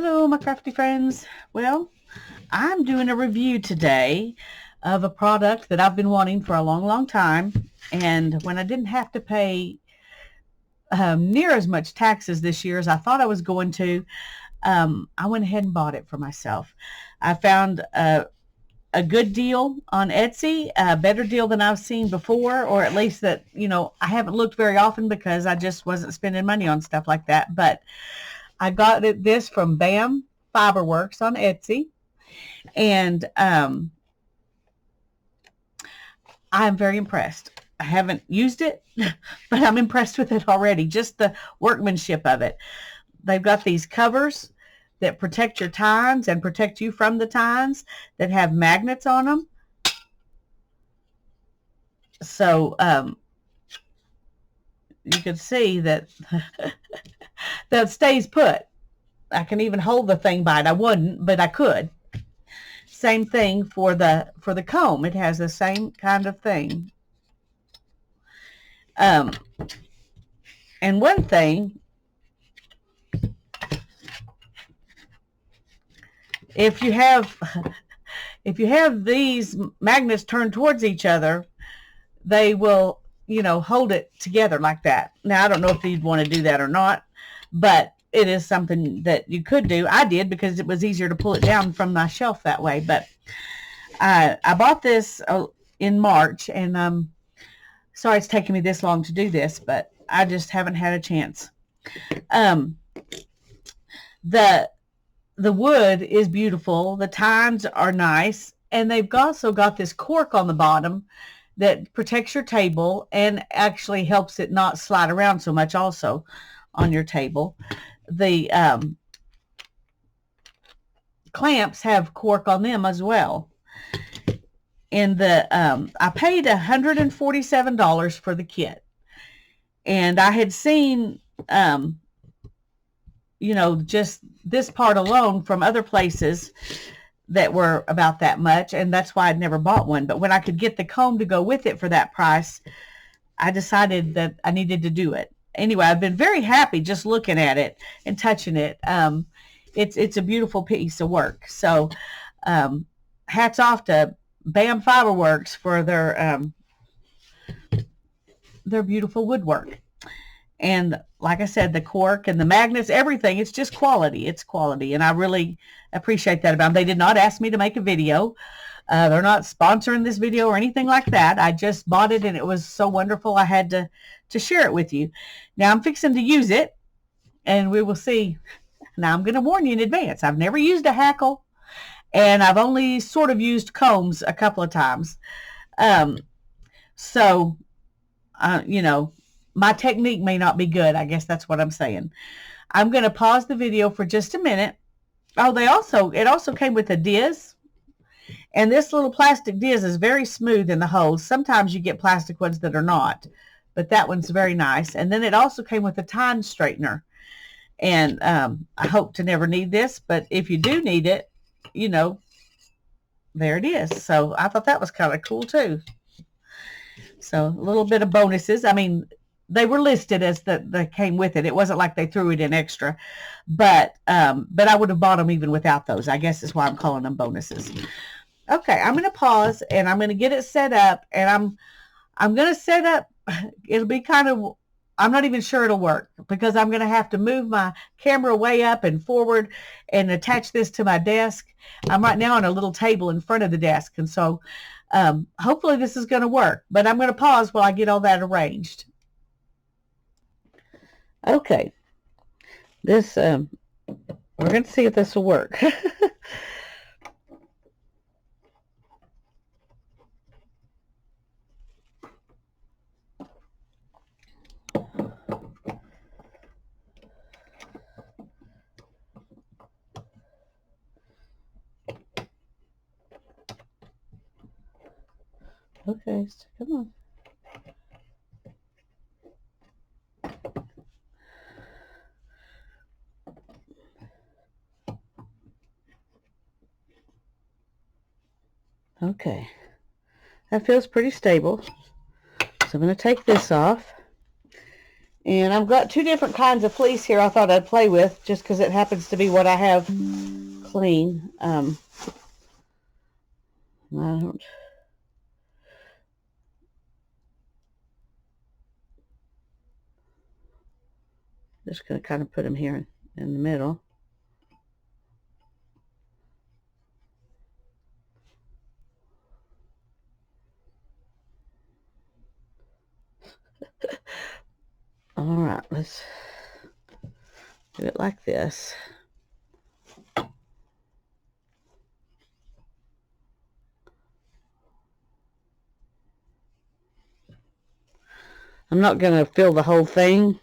Hello, my crafty friends. Well, I'm doing a review today of a product that I've been wanting for a long, long time. And when I didn't have to pay near as much taxes this year as I thought I was going to, I went ahead and bought it for myself. I found a good deal on Etsy, a better deal than I've seen before, or at least that, I haven't looked very often because I just wasn't spending money on stuff like that. But I got this from Bam Fiberworks on Etsy, and I'm very impressed. I haven't used it, but I'm impressed with it already. Just the workmanship of it. They've got these covers that protect your tines and protect you from the tines that have magnets on them. So you can see that that stays put. I can even hold the thing by it. I wouldn't, but I could. Same thing for the comb. It has the same kind of thing. And one thing, if you have these magnets turned towards each other, they will, hold it together like that. Now, I don't know if you'd want to do that or not, but it is something that you could do. I did because it was easier to pull it down from my shelf that way. But I bought this in March, and sorry it's taking me this long to do this, but I just haven't had a chance. The wood is beautiful. The tines are nice, and they've also got this cork on the bottom that protects your table and actually helps it not slide around so much also on your table. The clamps have cork on them as well. And I paid $147 for the kit. And I had seen, just this part alone from other places that were about that much, and that's why I'd never bought one. But when I could get the comb to go with it for that price, I decided that I needed to do it. Anyway, I've been very happy just looking at it and touching it. It's a beautiful piece of work. So hats off to Bam Fiberworks for their beautiful woodwork. And like I said, the cork and the magnets, everything, it's just quality. It's quality. And I really appreciate that about them. They did not ask me to make a video. They're not sponsoring this video or anything like that. I just bought it, and it was so wonderful I had to share it with you. Now I'm fixing to use it, and we will see. Now I'm going to warn you in advance. I've never used a Hackle, and I've only sort of used combs a couple of times. My technique may not be good. I guess that's what I'm saying. I'm going to pause the video for just a minute. Oh, it also came with a diz. And this little plastic diz is very smooth in the holes. Sometimes you get plastic ones that are not, but that one's very nice. And then it also came with a tine straightener. And I hope to never need this, but if you do need it, there it is. So I thought that was kind of cool too. So a little bit of bonuses. I mean, they were listed as that came with it. It wasn't like they threw it in extra, but I would have bought them even without those. I guess that's why I'm calling them bonuses. Okay, I'm going to pause, and I'm going to get it set up, and I'm going to set up. It'll be kind of, I'm not even sure it'll work because I'm going to have to move my camera way up and forward and attach this to my desk. I'm right now on a little table in front of the desk, and so hopefully this is going to work, but I'm going to pause while I get all that arranged. Okay, this we're going to see if this will work. Okay, so come on. Okay, that feels pretty stable. So I'm going to take this off, And I've got two different kinds of fleece here I thought I'd play with, just because it happens to be what I have clean. I don't... Just going to kind of put them here in the middle. All right, let's do it like this. I'm not going to fill the whole thing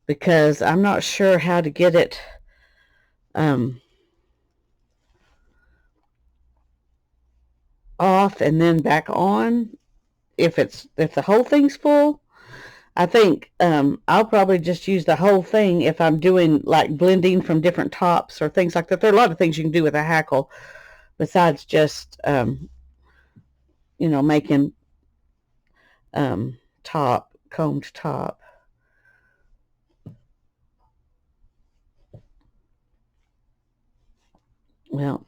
because I'm not sure how to get it off and then back on if the whole thing's full. I think I'll probably just use the whole thing if I'm doing like blending from different tops or things like that. There are a lot of things you can do with a hackle besides just making combed top. Well,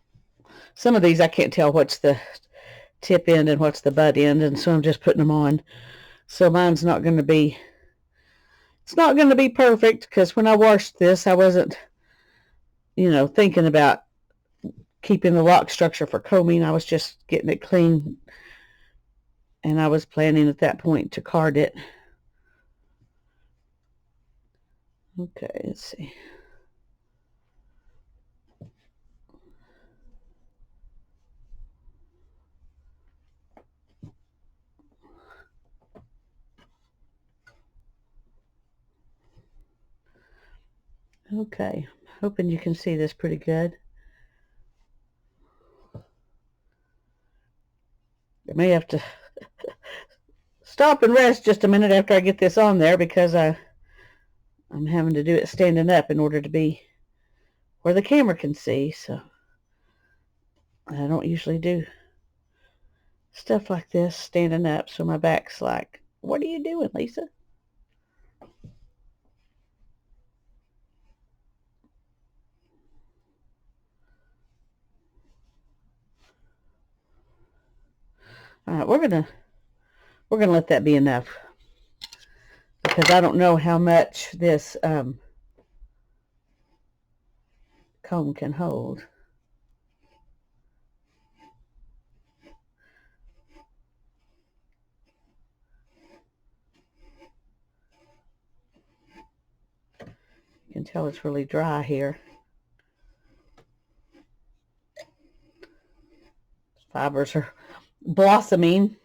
some of these I can't tell what's the tip end and what's the butt end, and so I'm just putting them on. So mine's not going to be, it's not going to be perfect because when I washed this, I wasn't, thinking about keeping the lock structure for combing. I was just getting it clean, and I was planning at that point to card it. Okay, let's see. Okay, hoping you can see this pretty good. I may have to stop and rest just a minute after I get this on there because I'm having to do it standing up in order to be where the camera can see. So I don't usually do stuff like this standing up, so my back's like, what are you doing, Lisa? All right, we're gonna let that be enough because I don't know how much this comb can hold. You can tell it's really dry here. Fibers are blossoming.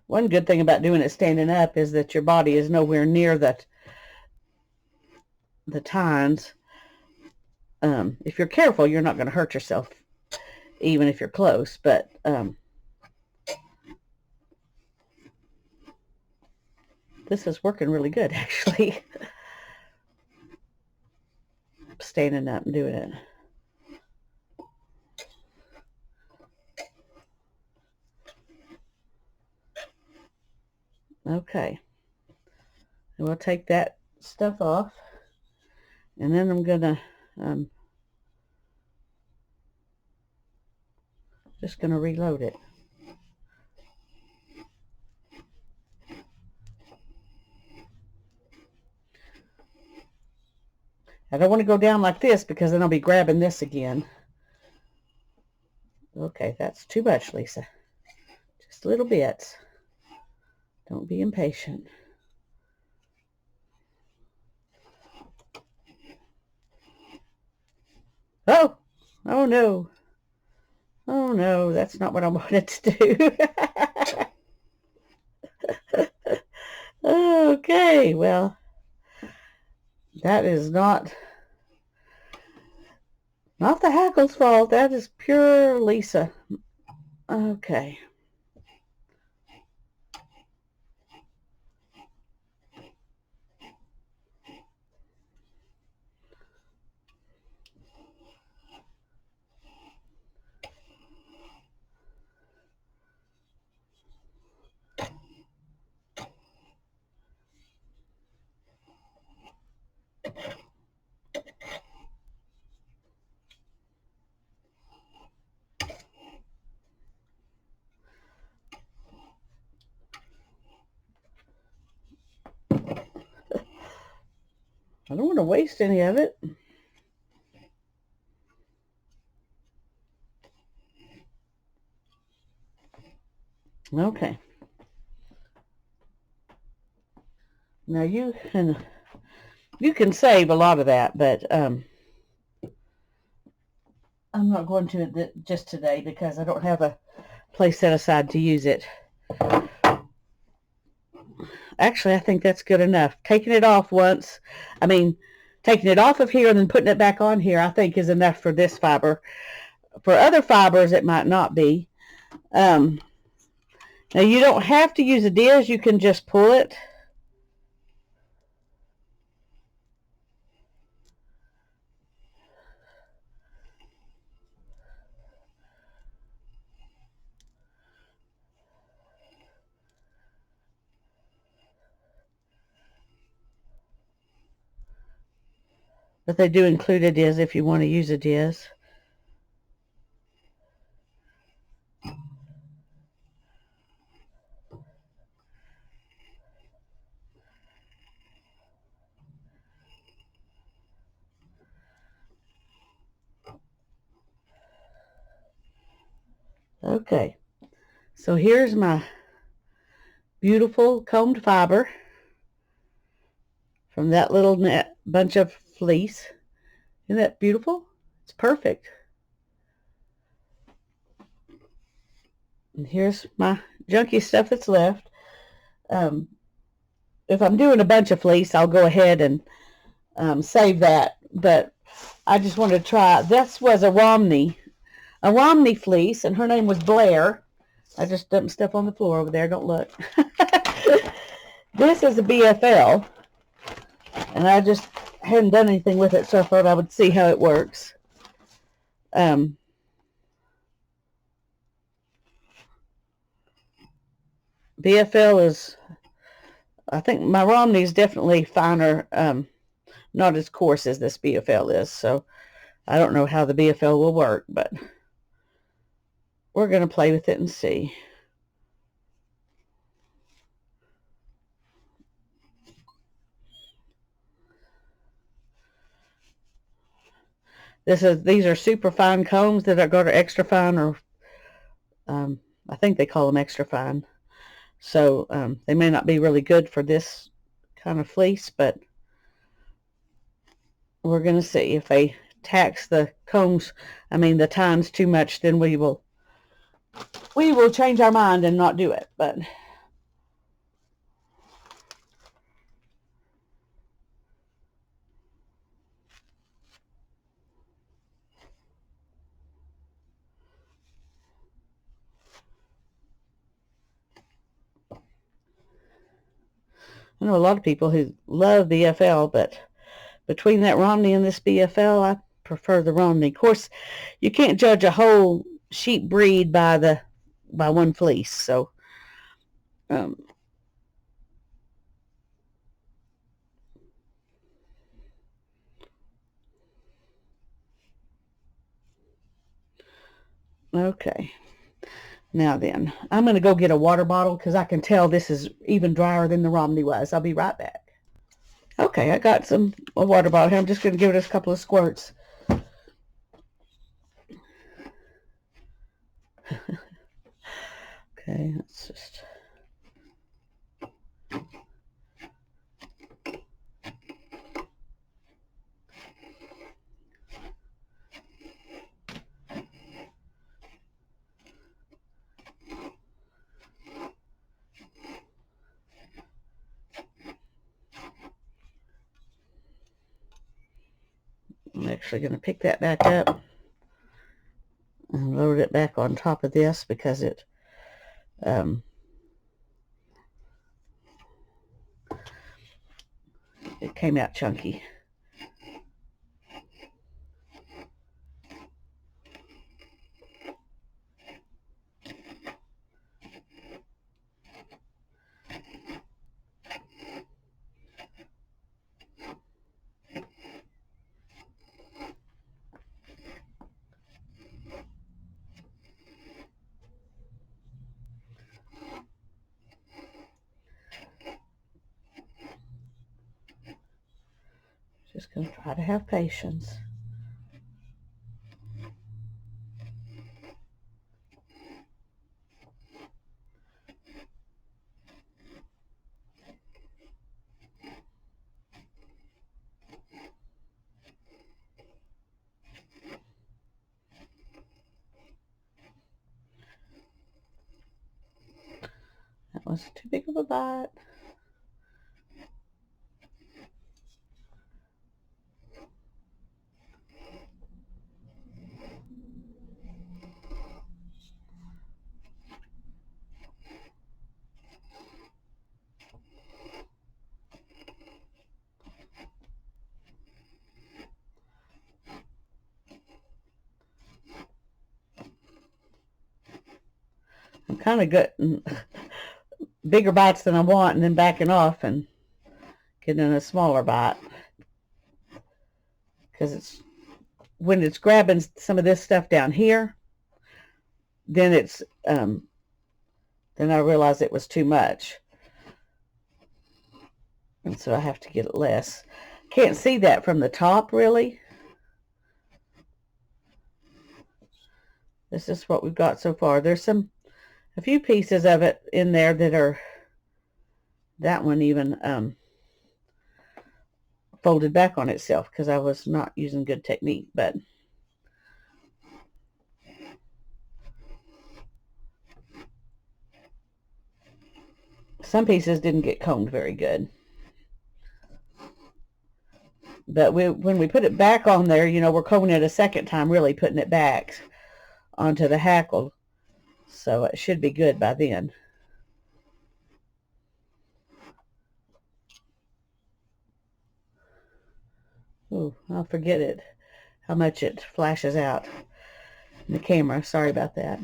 One good thing about doing it standing up is that your body is nowhere near the tines. If you're careful, you're not going to hurt yourself, even if you're close. But this is working really good, actually. Standing up and doing it. Okay. And we'll take that stuff off. And then I'm going to just going to reload it. I don't want to go down like this because then I'll be grabbing this again. Okay, that's too much, Lisa. Just little bits. Don't be impatient. Oh! Oh no. Oh no, that's not what I wanted to do. Okay, well, that is not the Hackle's fault. That is pure Lisa. Okay. I don't want to waste any of it. Okay. Now you can save a lot of that, but I'm not going to just today because I don't have a place set aside to use it. Actually, I think that's good enough. Taking it off once, taking it off of here and then putting it back on here, I think is enough for this fiber. For other fibers, it might not be. Now, you don't have to use a diz. You can just pull it. But they do include a diz if you want to use a diz. Okay, so here's my beautiful combed fiber from that little bunch of fleece. Isn't that beautiful? It's perfect. And here's my junky stuff that's left. If I'm doing a bunch of fleece, I'll go ahead and save that. But I just wanted to try. This was a Romney fleece, and her name was Blair. I just dumped stuff on the floor over there. Don't look. This is a BFL, and I just hadn't done anything with it, so I thought I would see how it works. BFL is, I think my Romney is definitely finer, not as coarse as this BFL is, so I don't know how the BFL will work, but we're going to play with it and see. These are super fine combs that are extra fine, or I think they call them extra fine. So they may not be really good for this kind of fleece, but we're going to see. If they tax the combs, the tines too much, then we will change our mind and not do it. But I know a lot of people who love BFL, but between that Romney and this BFL, I prefer the Romney. Of course, you can't judge a whole sheep breed by one fleece. So, okay. Now then, I'm going to go get a water bottle because I can tell this is even drier than the Romney was. I'll be right back. Okay, I got a water bottle here. I'm just going to give it a couple of squirts. Okay, let's just... I'm actually going to pick that back up and load it back on top of this because it came out chunky. Just going to try to have patience. That was too big of a bite. I'm kind of getting bigger bites than I want and then backing off and getting a smaller bite. Because it's when it's grabbing some of this stuff down here, then it's then I realize it was too much. And so I have to get it less. Can't see that from the top really. This is what we've got so far. There's a few pieces of it in there that are, that one even folded back on itself because I was not using good technique, but some pieces didn't get combed very good. But when we put it back on there, you know, we're combing it a second time, really putting it back onto the hackle. So it should be good by then. Ooh, I'll forget it, how much it flashes out in the camera. Sorry about that.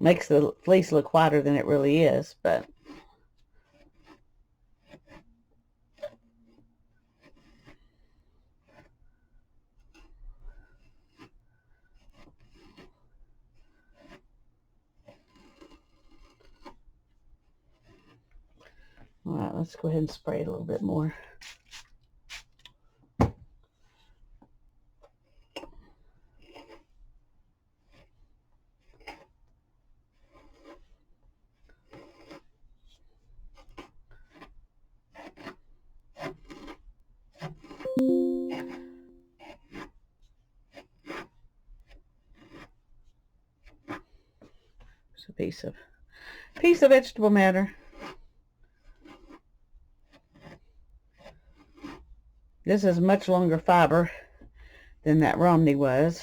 Makes the fleece look whiter than it really is, but all right, let's go ahead and spray it a little bit more. It's a piece of vegetable matter. This is much longer fiber than that Romney was.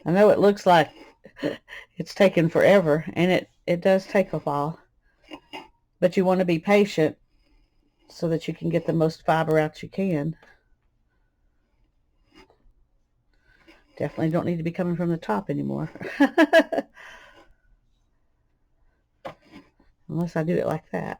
I know it looks like it's taken forever, and it does take a while. But you want to be patient so that you can get the most fiber out you can. Definitely don't need to be coming from the top anymore. Unless I do it like that.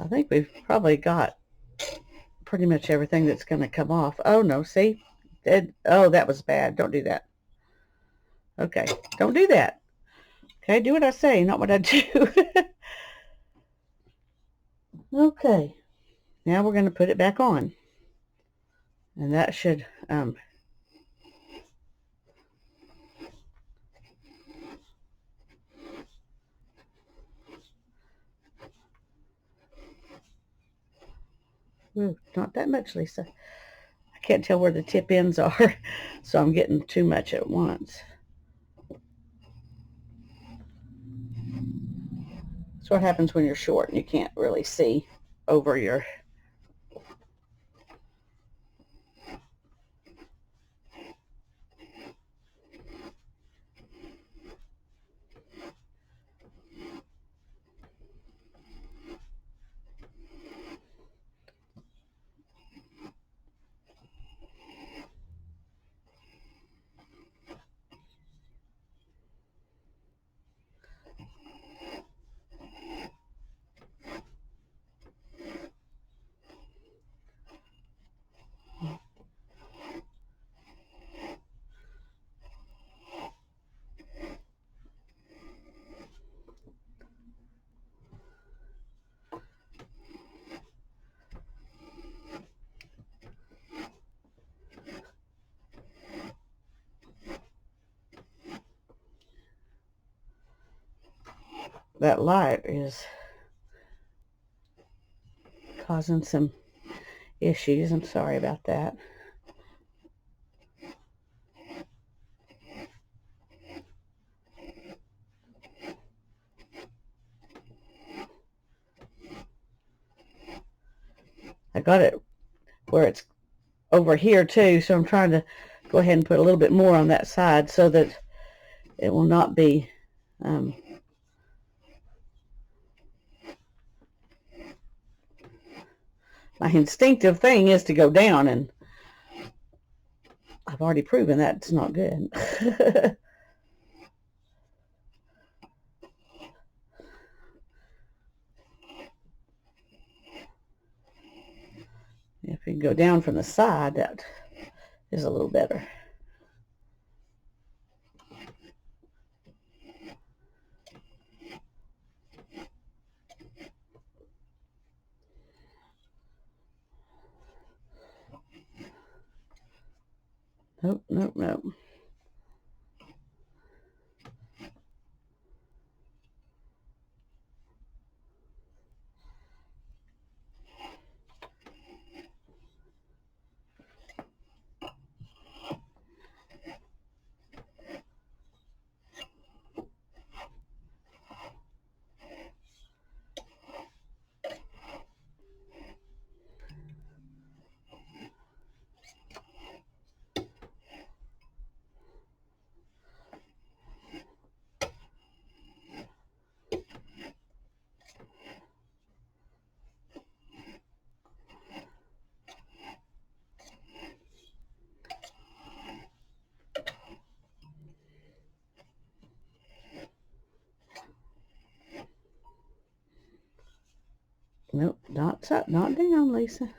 I think we've probably got pretty much everything that's going to come off. Oh, no, see? Oh, that was bad. Don't do that. Okay, don't do that. Okay, do what I say, not what I do. Okay, now we're going to put it back on. And that should... ooh, not that much, Lisa. I I can't tell where the tip ends are, so I'm getting too much at once. That's what happens when you're short and you can't really see over your... That light is causing some issues. I'm sorry about that. I got it where it's over here too, so I'm trying to go ahead and put a little bit more on that side so that it will not be my instinctive thing is to go down, and I've already proven that's not good. If you go down from the side, that is a little better. Nope, nope, nope. Nope, not up, not down, Lisa.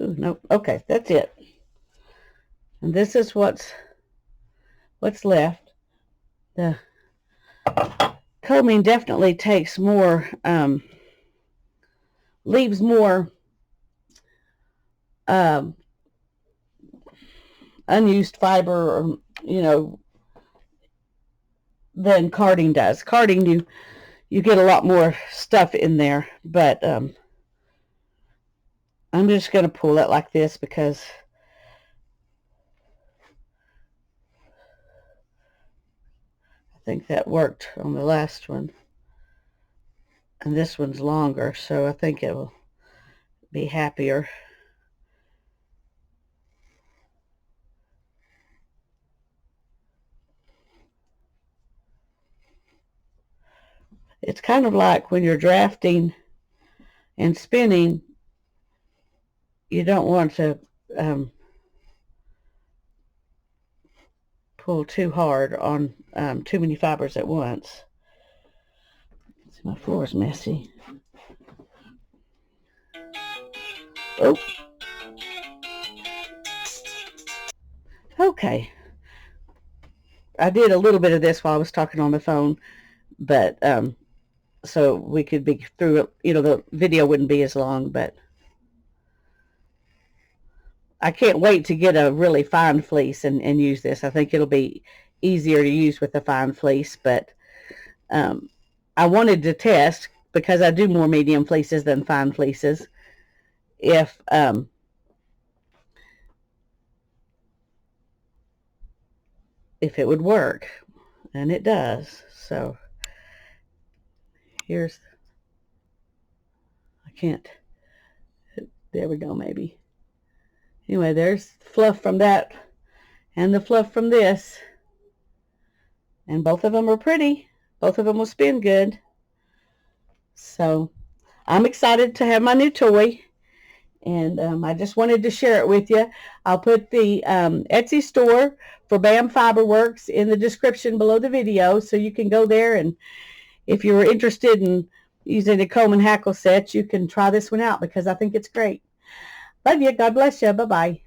Ooh, nope. Okay, that's it. And this is what's left. The combing definitely takes more, leaves more unused fiber, or than carding does. Carding, you get a lot more stuff in there, but I'm just going to pull it like this because I think that worked on the last one, and this one's longer, so I think it will be happier. It's kind of like when you're drafting and spinning, you don't want to pull too hard on too many fibers at once. My floor is messy. Oh. Okay. I did a little bit of this while I was talking on the phone, but so we could be through it. You know, the video wouldn't be as long, but I can't wait to get a really fine fleece and use this. I think it'll be easier to use with a fine fleece, but I wanted to test, because I do more medium fleeces than fine fleeces, if it would work, and it does. So here's, I can't, there we go, maybe. Anyway, there's fluff from that and the fluff from this, and both of them are pretty. Both of them will spin good. So I'm excited to have my new toy, and I just wanted to share it with you. I'll put the Etsy store for BAM Fiberworks in the description below the video, so you can go there, and if you're interested in using the comb and hackle sets, you can try this one out, because I think it's great. Love you. God bless you. Bye-bye.